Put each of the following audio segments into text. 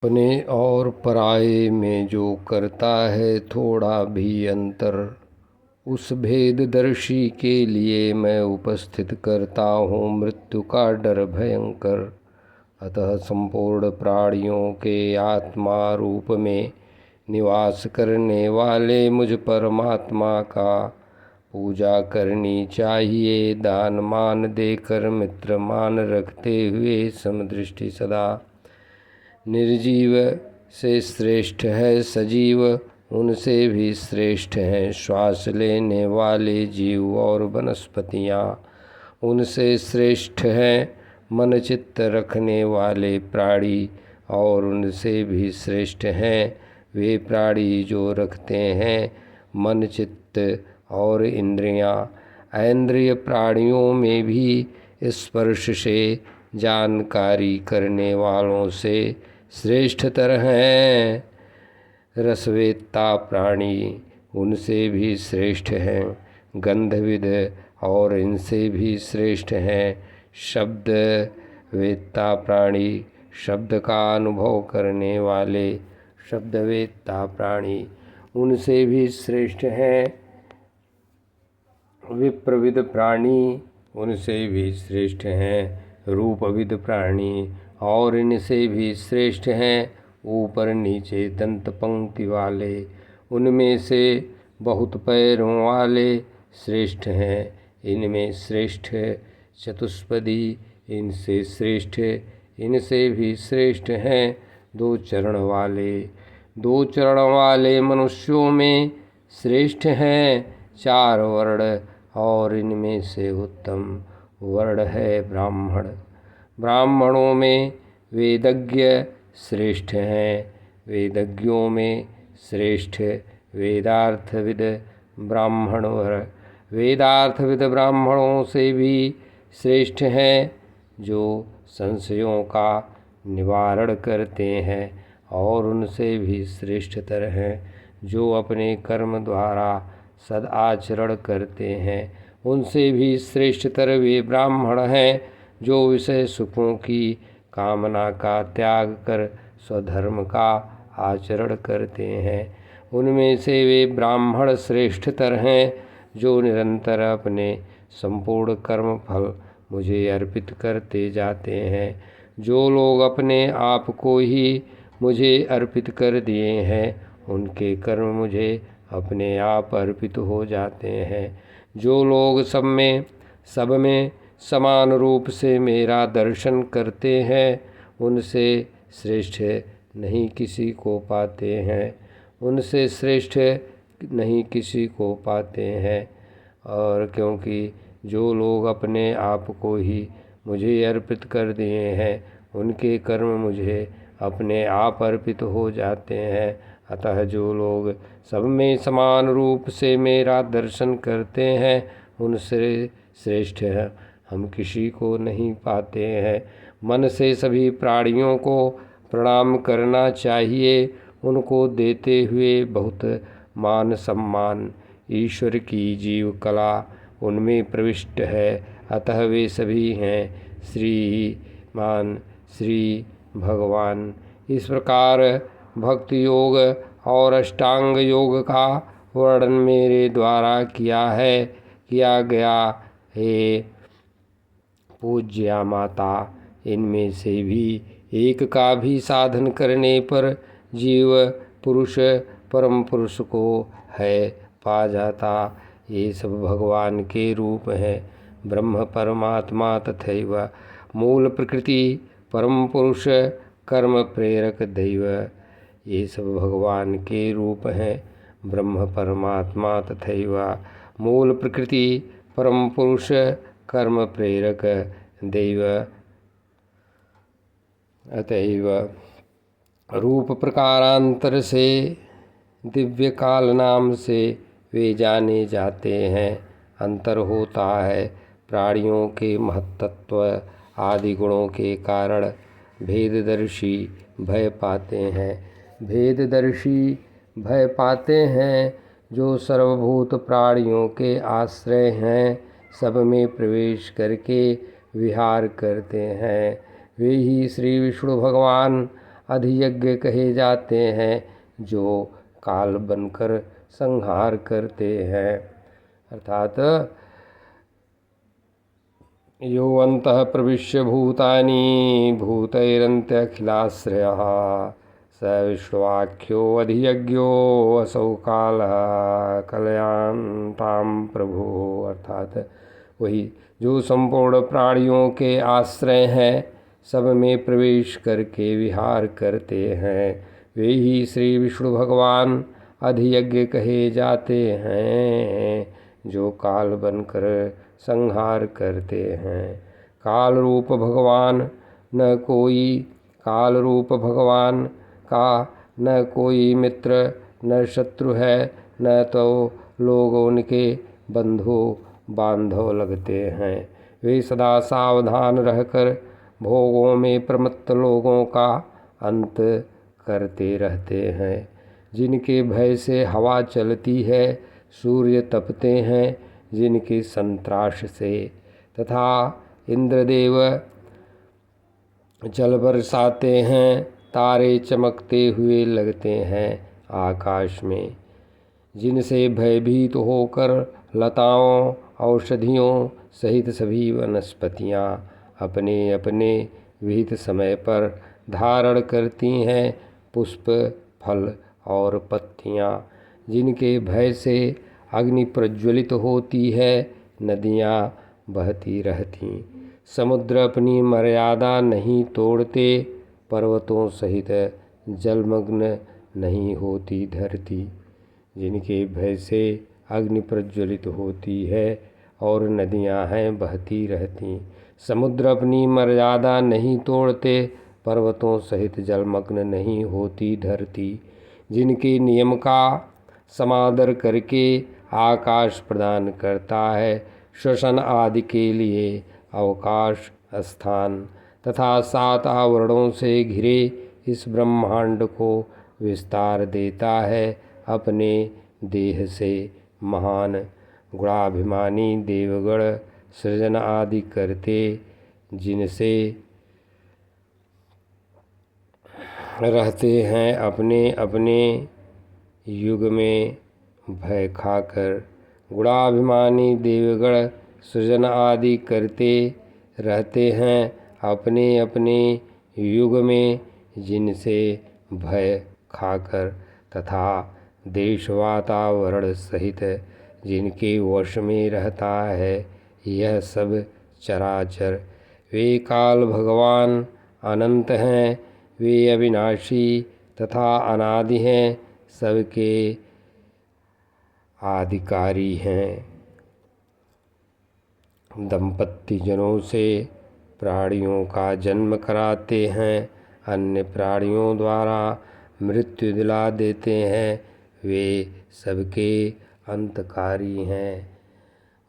अपने और पराये में जो करता है थोड़ा भी अंतर, उस भेददर्शी के लिए मैं उपस्थित करता हूँ मृत्यु का डर भयंकर। अतः संपूर्ण प्राणियों के आत्मा रूप में निवास करने वाले मुझ परमात्मा का पूजा करनी चाहिए। दान मान देकर मित्र मान रखते हुए समदृष्टि सदा। निर्जीव से श्रेष्ठ है सजीव, उनसे भी श्रेष्ठ हैं श्वास लेने वाले जीव और वनस्पतियाँ। उनसे श्रेष्ठ हैं मन चित्त रखने वाले प्राणी, और उनसे भी श्रेष्ठ हैं वे प्राणी जो रखते हैं मन चित्त और इंद्रियाँ। ऐन्द्रिय प्राणियों में भी स्पर्श से जानकारी करने वालों से श्रेष्ठतर हैं रसवेत्ता प्राणी, उनसे भी श्रेष्ठ हैं गंधविद, और इनसे भी श्रेष्ठ हैं शब्द वेत्ता प्राणी। शब्द का अनुभव करने वाले शब्दवेत्ता प्राणी, उनसे भी श्रेष्ठ हैं विप्रविद प्राणी, उनसे भी श्रेष्ठ हैं रूपविद प्राणी, और इनसे भी श्रेष्ठ हैं ऊपर नीचे दंत पंक्ति वाले। उनमें से बहुत पैरों वाले श्रेष्ठ हैं, इनमें श्रेष्ठ चतुष्पदी, इनसे श्रेष्ठ, इनसे भी श्रेष्ठ हैं दो चरण वाले। दो चरण वाले मनुष्यों में श्रेष्ठ हैं चार वर्ण, और इनमें से उत्तम वर्ण है ब्राह्मण। ब्राह्मणों में वेदज्ञ श्रेष्ठ हैं, वेदज्ञों में श्रेष्ठ वेदार्थविद ब्राह्मण। वेदार्थविद ब्राह्मणों से भी श्रेष्ठ हैं जो संशयों का निवारण करते हैं, और उनसे भी श्रेष्ठतर हैं जो अपने कर्म द्वारा सदाचरण करते हैं। उनसे भी श्रेष्ठतर वे ब्राह्मण हैं जो विषय सुखों की कामना का त्याग कर स्वधर्म का आचरण करते हैं। उनमें से वे ब्राह्मण श्रेष्ठतर हैं जो निरंतर अपने संपूर्ण कर्म फल मुझे अर्पित करते जाते हैं। जो लोग अपने आप को ही मुझे अर्पित कर दिए हैं उनके कर्म मुझे अपने आप अर्पित हो जाते हैं। जो लोग सब में समान रूप से मेरा दर्शन करते हैं उनसे श्रेष्ठ नहीं किसी को पाते हैं, उनसे श्रेष्ठ नहीं किसी को पाते हैं। और क्योंकि जो लोग अपने आप को ही मुझे अर्पित कर दिए हैं उनके कर्म मुझे अपने आप अर्पित हो जाते हैं। अतः जो लोग सब में समान रूप से मेरा दर्शन करते हैं उनसे श्रेष्ठ है हम किसी को नहीं पाते हैं। मन से सभी प्राणियों को प्रणाम करना चाहिए, उनको देते हुए बहुत मान सम्मान। ईश्वर की जीव कला उनमें प्रविष्ट है, अतः वे सभी हैं श्रीमान श्री भगवान। इस प्रकार भक्ति योग और अष्टांग योग का वर्णन मेरे द्वारा किया गया है पूज्या माता। इनमें से भी एक का भी साधन करने पर जीव पुरुष परम पुरुष को है पा जाता। ये सब भगवान के रूप हैं, ब्रह्म परमात्मा तथैव मूल प्रकृति परम पुरुष कर्म प्रेरक दैव। ये सब भगवान के रूप हैं, ब्रह्म परमात्मा तथैव मूल प्रकृति परम पुरुष कर्म प्रेरक दैव। अतएव रूप प्रकारांतर से दिव्य काल नाम से वे जाने जाते हैं। अंतर होता है प्राणियों के महत्त्व आदि गुणों के कारण भेददर्शी भय पाते हैं। भेददर्शी भय पाते हैं जो सर्वभूत प्राणियों के आश्रय हैं, सब में प्रवेश करके विहार करते हैं। वे ही श्री विष्णु भगवान अधियज्ञ कहे जाते हैं, जो काल बनकर संहार करते हैं। अर्थात यो अंतः प्रविश्य भूतानि भूतैरन्त्यखिलाश्रयः स विश्वाख्यो अधियज्ञो असौ कालः कलयांतां प्रभु। अर्थात वही जो संपूर्ण प्राणियों के आश्रय हैं, सब में प्रवेश करके विहार करते हैं, वे ही श्री विष्णु भगवान अधियज्ञ कहे जाते हैं, जो काल बनकर संहार करते हैं। काल रूप भगवान न कोई काल रूप भगवान का न कोई मित्र न शत्रु है, न तो लोग उनके बंधु बांधव लगते हैं। वे सदा सावधान रहकर भोगों में प्रमत्त लोगों का अंत करते रहते हैं। जिनके भय से हवा चलती है, सूर्य तपते हैं, जिनके संत्राश से तथा इंद्रदेव जल बरसाते हैं, तारे चमकते हुए लगते हैं आकाश में, जिनसे भयभीत होकर लताओं औषधियों सहित सभी वनस्पतियाँ अपने अपने विहित समय पर धारण करती हैं पुष्प फल और पत्तियाँ, जिनके भय से अग्नि प्रज्वलित होती है, नदियाँ बहती रहती, समुद्र अपनी मर्यादा नहीं तोड़ते, पर्वतों सहित जलमग्न नहीं होती धरती, जिनके भय से अग्नि प्रज्वलित होती है और नदियाँ हैं बहती रहती, समुद्र अपनी मर्यादा नहीं तोड़ते, पर्वतों सहित जलमग्न नहीं होती धरती, जिनके नियम का समादर करके आकाश प्रदान करता है, श्वसन आदि के लिए अवकाश स्थान तथा 7 आवरणों से घिरे इस ब्रह्मांड को विस्तार देता है अपने देह से। महान गुणाभिमानी देवगण सृजन आदि करते, जिनसे रहते हैं अपने अपने युग में भय खाकर। गुणाभिमानी देवगण सृजन आदि करते रहते हैं अपने अपने युग में, जिनसे भय खाकर तथा देश वातावरण सहित जिनके वश में रहता है यह सब चराचर। वे काल भगवान अनंत हैं, वे अविनाशी तथा अनादि हैं, सबके आधिकारी हैं। दंपत्ति जनों से प्राणियों का जन्म कराते हैं, अन्य प्राणियों द्वारा मृत्यु दिला देते हैं, वे सबके अंतकारी हैं,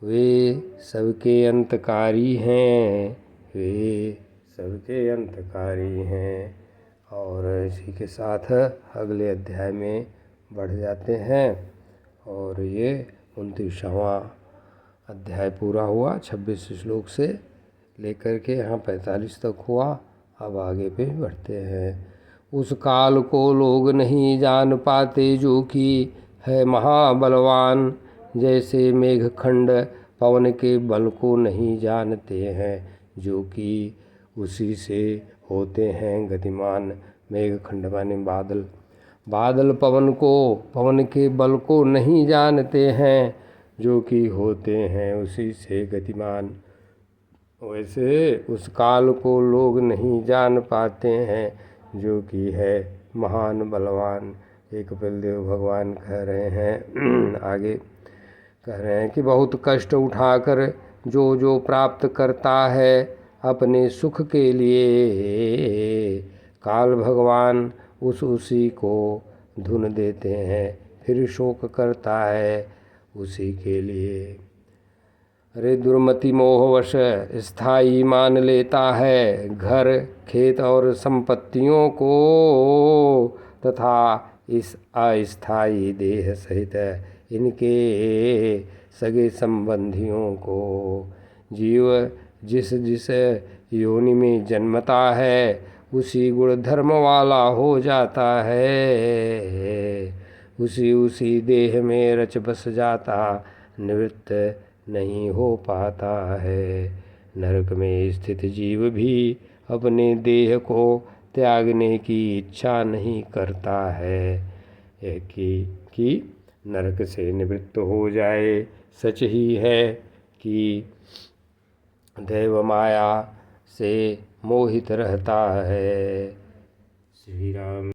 वे सबके अंतकारी हैं, वे सबके अंतकारी हैं। और इसी के साथ अगले अध्याय में बढ़ जाते हैं और ये 29वां अध्याय पूरा हुआ। 26 श्लोक से लेकर के यहाँ 45 तक हुआ। अब आगे पे बढ़ते हैं। उस काल को लोग नहीं जान पाते जो कि है महाबलवान, जैसे मेघखंड पवन के बल को नहीं जानते हैं जो कि उसी से होते हैं गतिमान। मेघखंड माने बादल, बादल पवन के बल को नहीं जानते हैं जो कि होते हैं उसी से गतिमान। वैसे उस काल को लोग नहीं जान पाते हैं जो कि है महान बलवान। एक बलदेव भगवान कह रहे हैं आगे कह रहे हैं कि बहुत कष्ट उठाकर जो प्राप्त करता है अपने सुख के लिए, काल भगवान उसी को धुन देते हैं, फिर शोक करता है उसी के लिए। अरे दुर्मति मोहवश स्थायी मान लेता है घर खेत और संपत्तियों को, तथा इस अस्थायी देह सहित इनके सगे संबंधियों को। जीव जिस जिस योनि में जन्मता है उसी गुण धर्म वाला हो जाता है। उसी उसी देह में रच बस जाता, निवृत्त नहीं हो पाता है। नरक में स्थित जीव भी अपने देह को त्यागने की इच्छा नहीं करता है कि नरक से निवृत्त हो जाए। सच ही है कि दैव माया से मोहित रहता है। श्री राम।